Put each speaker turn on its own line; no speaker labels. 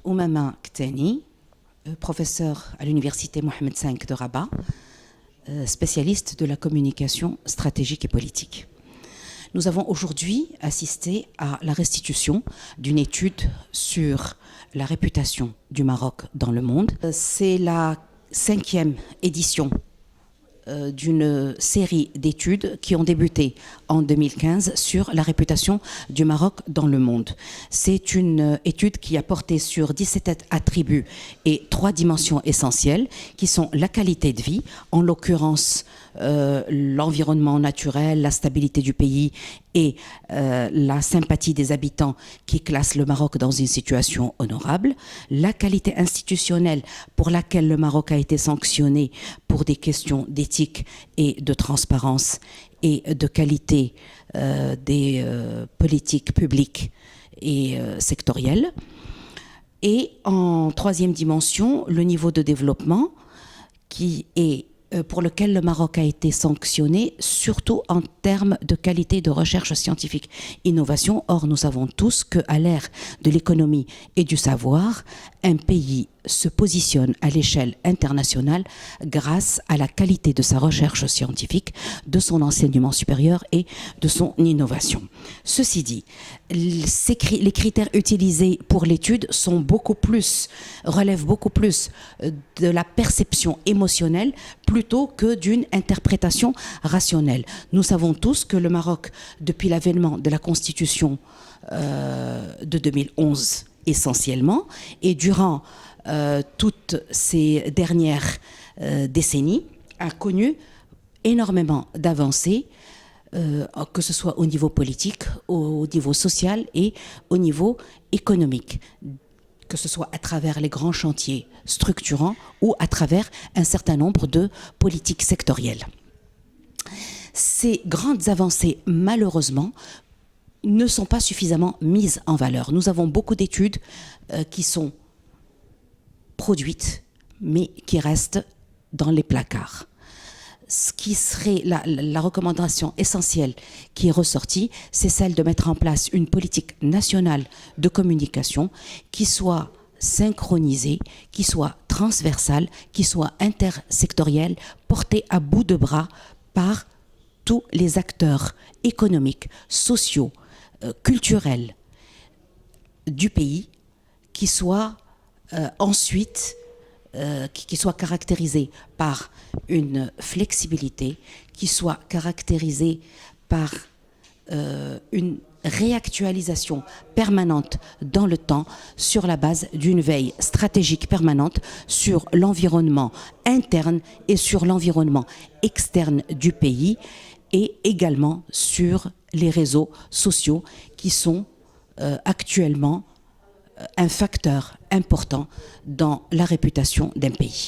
Oumama Ktani, professeur à l'université Mohamed V de Rabat, spécialiste de la communication stratégique et politique. Nous avons aujourd'hui assisté à la restitution d'une étude sur la réputation du Maroc dans le monde. C'est la 5e édition d'une série d'études qui ont débuté en 2015 sur la réputation du Maroc dans le monde. C'est une étude qui a porté sur 17 attributs et 3 dimensions essentielles qui sont la qualité de vie, en l'occurrence l'environnement naturel, la stabilité du pays et la sympathie des habitants qui classent le Maroc dans une situation honorable, la qualité institutionnelle pour laquelle le Maroc a été sanctionné pour des questions d'éthique et de transparence et de qualité des politiques publiques et sectorielles. Et en 3e dimension, le niveau de développement qui est pour lequel le Maroc a été sanctionné, surtout en termes de qualité de recherche scientifique, innovation. Or, nous savons tous qu'à l'ère de l'économie et du savoir, un pays se positionne à l'échelle internationale grâce à la qualité de sa recherche scientifique, de son enseignement supérieur et de son innovation. Ceci dit, les critères utilisés pour l'étude relèvent beaucoup plus de la perception émotionnelle plutôt que d'une interprétation rationnelle. Nous savons tous que le Maroc, depuis l'avènement de la Constitution de 2011 essentiellement, et durant toutes ces dernières décennies, a connu énormément d'avancées, que ce soit au niveau politique, au niveau social et au niveau économique, que ce soit à travers les grands chantiers structurants ou à travers un certain nombre de politiques sectorielles. Ces grandes avancées, malheureusement, ne sont pas suffisamment mises en valeur. Nous avons beaucoup d'études qui sont produites, mais qui restent dans les placards. Ce qui serait la recommandation essentielle qui est ressortie, c'est celle de mettre en place une politique nationale de communication qui soit synchronisée, qui soit transversale, qui soit intersectorielle, portée à bout de bras par tous les acteurs économiques, sociaux, culturels du pays, qui soit ensuite qui soit caractérisé par une flexibilité, qui soit caractérisé par une réactualisation permanente dans le temps sur la base d'une veille stratégique permanente sur l'environnement interne et sur l'environnement externe du pays et également sur les réseaux sociaux qui sont actuellement un facteur important dans la réputation d'un pays.